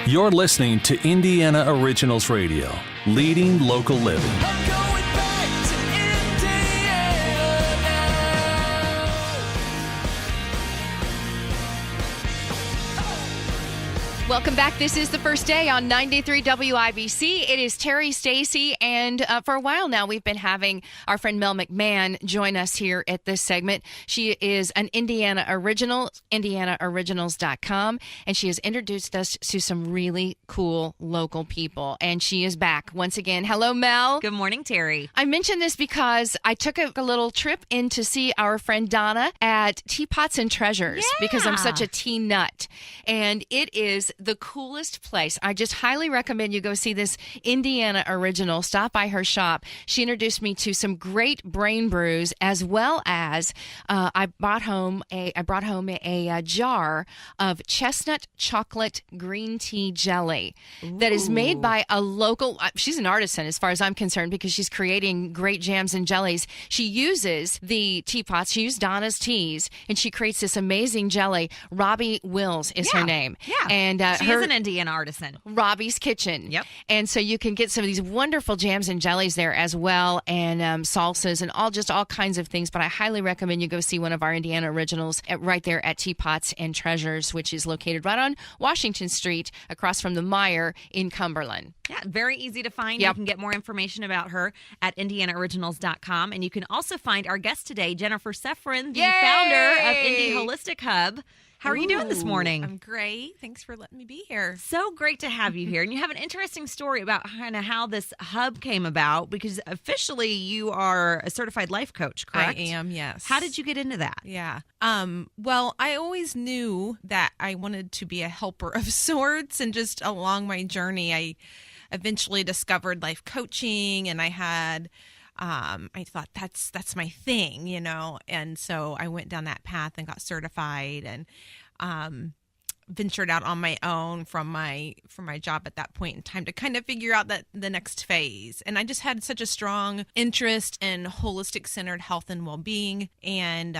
You're listening to Indiana Originals Radio, leading local living. I'm going back to Indiana now. Welcome back. This is the first day on 93 WIBC. It is Terry Stacy, and for a while now, we've been having our friend Mel McMahon join us here at this segment. She is an Indiana Original, IndianaOriginals.com, and she has introduced us to some really cool local people, and she is back once again. Hello, Mel. Good morning, Terry. I mentioned this because I took a little trip in to see our friend Donna at Teapots and Treasures because I'm such a tea nut, and it is the coolest place. I just highly recommend you go see this Indiana Original. Stop by her shop. She introduced me to some great brain brews, as well as I brought home a jar of chestnut chocolate green tea jelly that is made by a local. She's an artisan as far as I'm concerned because she's creating great jams and jellies. She uses the teapots. She used Donna's teas, and she creates this amazing jelly. Robbie Wills is her name. Yeah. And she is an Indiana artisan. Robbie's Kitchen. Yep. And so you can get some of these wonderful jams and jellies there as well, and salsas and all kinds of things. But I highly recommend you go see one of our Indiana Originals right there at Teapots and Treasures, which is located right on Washington Street across from the Meijer in Cumberland. Yeah, very easy to find. Yep. You can get more information about her at IndianaOriginals.com. And you can also find our guest today, Jennifer Seffrin, the founder of Indy Holistic Hub. How are you doing this morning? I'm great. Thanks for letting me be here. So great to have you here. And you have an interesting story about kind of how this hub came about, because officially you are a certified life coach, correct? I am, yes. How did you get into that? Yeah. Well, I always knew that I wanted to be a helper of sorts, and just along my journey, I eventually discovered life coaching, and I thought that's my thing, you know, and so I went down that path and got certified, and ventured out on my own from my job at that point in time to kind of figure out the next phase. And I just had such a strong interest in holistic centered health and well-being, and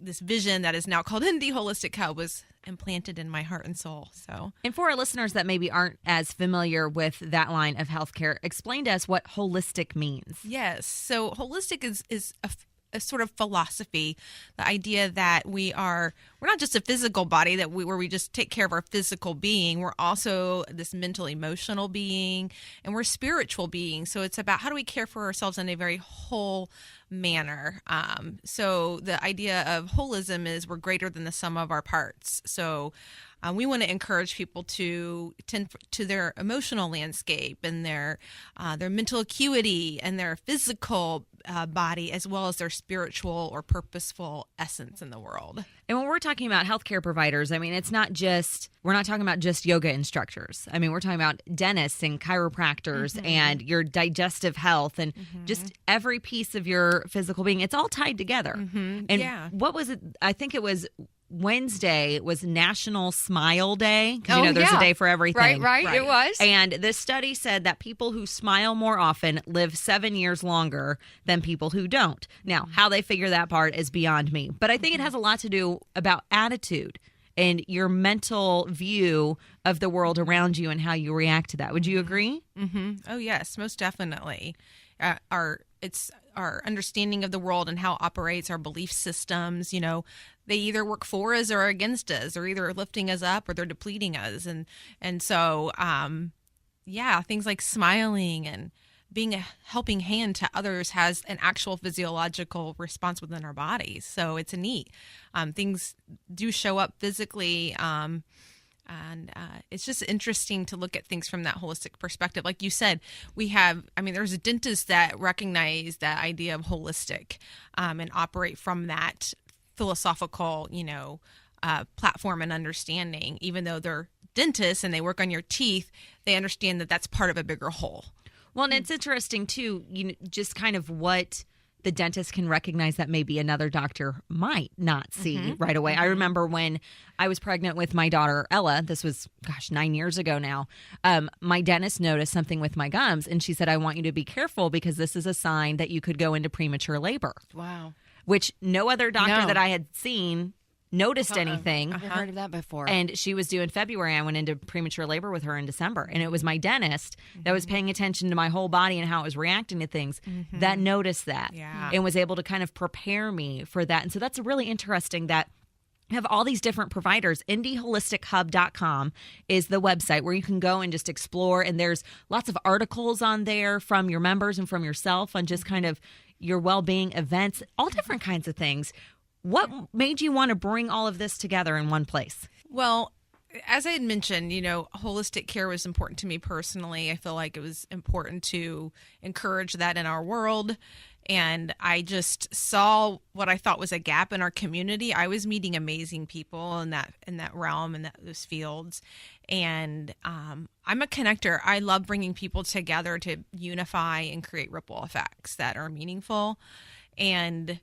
this vision that is now called Indy Holistic Hub was implanted in my heart and soul. So, and for our listeners that maybe aren't as familiar with that line of healthcare, explain to us what holistic means. Yes. So holistic is a sort of philosophy, the idea that we're not just a physical body where we just take care of our physical being. We're also this mental, emotional being, and we're spiritual beings. So it's about how do we care for ourselves in a very whole manner. So the idea of holism is we're greater than the sum of our parts. So we want to encourage people to tend to their emotional landscape and their mental acuity and their physical body, as well as their spiritual or purposeful essence in the world. And when we're talking about healthcare providers, I mean, we're not talking about just yoga instructors. I mean, we're talking about dentists and chiropractors and your digestive health and just every piece of your physical being. It's all tied together. And what was it? I think it was Wednesday was National Smile Day. Because there's a day for everything. Right. It was. And this study said that people who smile more often live 7 years longer than people who don't. Now, how they figure that part is beyond me. But I think it has a lot to do about attitude and your mental view of the world around you and how you react to that. Would you agree? Oh, yes, most definitely. Our understanding of the world and how it operates, our belief systems, you know, they either work for us or against us, or either lifting us up or they're depleting us. And so, things like smiling and being a helping hand to others has an actual physiological response within our bodies. So it's neat. Things do show up physically, and it's just interesting to look at things from that holistic perspective. Like you said, there's dentists that recognize that idea of holistic and operate from that philosophical, platform and understanding. Even though they're dentists and they work on your teeth, they understand that that's part of a bigger whole. Well, and it's interesting, too, just kind of what the dentist can recognize that maybe another doctor might not see right away. I remember when I was pregnant with my daughter, Ella, this was, 9 years ago now, my dentist noticed something with my gums, and she said, I want you to be careful because this is a sign that you could go into premature labor. Wow. Which no other doctor that I had seen noticed anything. Never heard of that before. And she was due in February. I went into premature labor with her in December. And it was my dentist that was paying attention to my whole body and how it was reacting to things that noticed that and was able to kind of prepare me for that. And so that's really interesting that we have all these different providers. IndyHolisticHub.com is the website where you can go and just explore. And there's lots of articles on there from your members and from yourself on just kind of your well-being events, all different kinds of things. What made you want to bring all of this together in one place? Well, as I had mentioned, holistic care was important to me personally. I feel like it was important to encourage that in our world. And I just saw what I thought was a gap in our community. I was meeting amazing people in that realm and those fields. And I'm a connector. I love bringing people together to unify and create ripple effects that are meaningful. And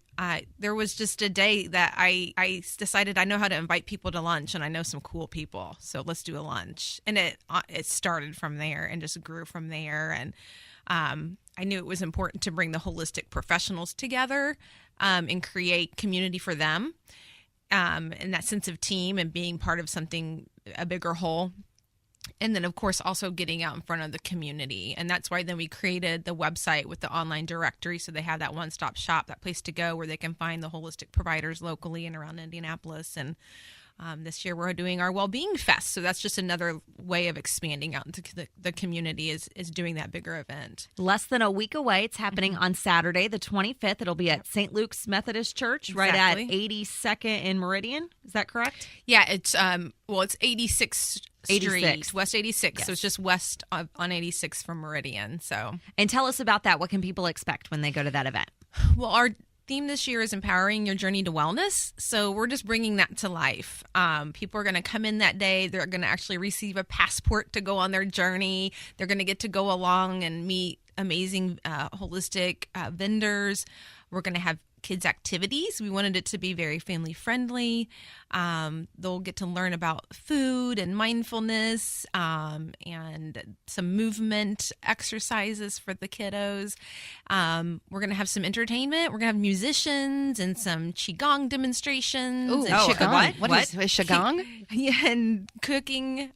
there was just a day that I decided I know how to invite people to lunch, and I know some cool people, so let's do a lunch. And it started from there and just grew from there. And I knew it was important to bring the holistic professionals together and create community for them, and that sense of team and being part of something, a bigger whole. And then, of course, also getting out in front of the community. And that's why then we created the website with the online directory. So they have that one-stop shop, that place to go where they can find the holistic providers locally and around Indianapolis. And this year we're doing our Wellbeing Fest. So that's just another way of expanding out into the community is doing that bigger event. Less than a week away. It's happening on Saturday, the 25th. It'll be at St. Luke's Methodist Church, right at 82nd and Meridian. Is that correct? Yeah, it's 86th Street, West 86th. Yes. So it's just west on 86th from Meridian. So, and tell us about that. What can people expect when they go to that event? Well, our theme this year is empowering your journey to wellness. So we're just bringing that to life. People are going to come in that day. They're going to actually receive a passport to go on their journey. They're going to get to go along and meet amazing holistic vendors. We're going to have kids activities. We wanted it to be very family friendly. They'll get to learn about food and mindfulness and some movement exercises for the kiddos. We're going to have some entertainment. We're going to have musicians and some Qigong demonstrations. Ooh, and Qigong. What? What is Qigong? Yeah, and cooking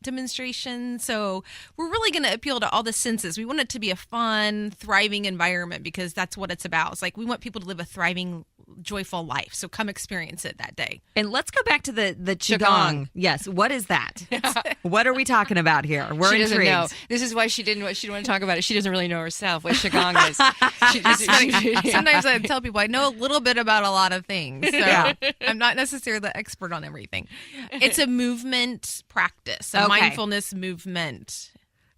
demonstrations. So we're really going to appeal to all the senses. We want it to be a fun, thriving environment because that's what it's about. It's like we want people to live a thriving, joyful life. So come experience it that day. And let's go back to the Qigong. Yes. What is that? What are we talking about here? We're She doesn't intrigued. know. This is why she didn't want to talk about it. She doesn't really know herself what Qigong is. Sometimes I tell people I know a little bit about a lot of things. So I'm not necessarily the expert on everything. It's a movement practice, a mindfulness movement.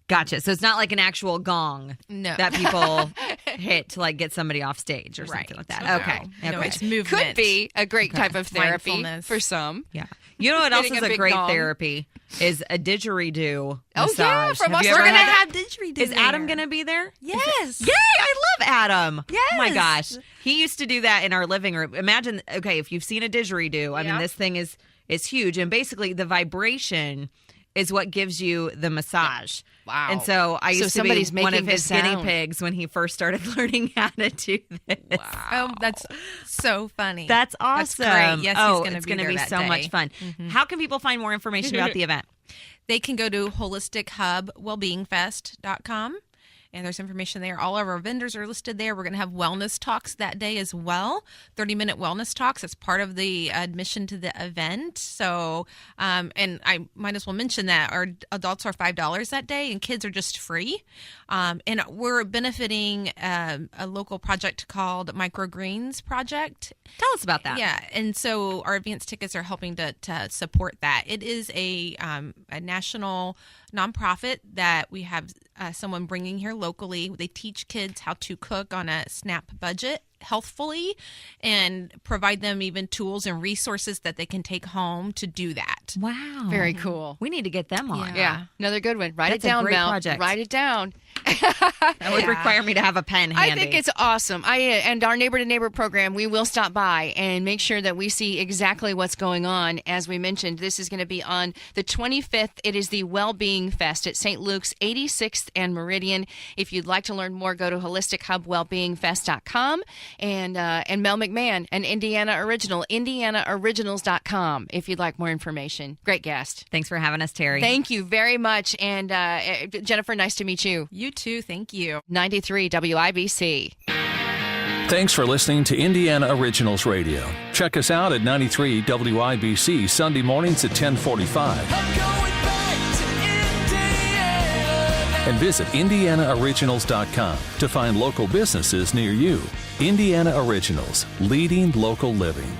Gotcha. So it's not like an actual gong that people hit to like get somebody off stage or something like that. No. Okay. No, Okay. it's movement. Could be a great type of therapy Mindfulness. for some. Yeah. You know what else Getting is a a big great gong. therapy is a didgeridoo Oh, massage. yeah, from Have us. you We're ever gonna had have that? didgeridoo. Is Adam going to be there? Yes. Yay! I love Adam. Oh my Yes. gosh. He used to do that in our living room. Imagine, okay, if you've seen a didgeridoo, I mean, this thing is huge. And basically the vibration is what gives you the massage. Wow. And so I used to be somebody's one of making his the guinea sound. pigs when he first started learning how to do this. Oh, that's so funny. That's awesome. That's great. Yes, oh, he's going it's to be there be that so day. much fun. How can people find more information about the event? They can go to holistichubwellbeingfest.com. And there's information there. All of our vendors are listed there. We're going to have wellness talks that day as well. 30-minute wellness talks. It's part of the admission to the event. So, and I might as well mention that our adults are $5 that day and kids are just free. And we're benefiting a local project called Microgreens Project. Tell us about that. Yeah, and so our advance tickets are helping to support that. It is a national nonprofit that we have someone bringing here locally. They teach kids how to cook on a SNAP budget healthfully and provide them even tools and resources that they can take home to do that. Wow. Very cool. We need to get them on. Yeah. Another good one. Write That's it a down, great Mel. project. Write it down. That would require me to have a pen handy. I think it's awesome. And our neighbor to neighbor program, we will stop by and make sure that we see exactly what's going on. As we mentioned, this is going to be on the 25th. It is the Wellbeing Fest at St. Luke's 86th and Meridian. If you'd like to learn more, go to holistichubwellbeingfest.com. and Mel McMahon, an Indiana original, IndianaOriginals.com, if you'd like more information. Great guest. Thanks for having us, Terry. Thank you very much. And Jennifer, nice to meet you. You too. Thank you. 93 WIBC. Thanks for listening to Indiana Originals Radio. Check us out at 93 WIBC Sunday mornings at 10:45. I'm going back to Indiana now. And visit IndianaOriginals.com to find local businesses near you. Indiana Originals, leading local living.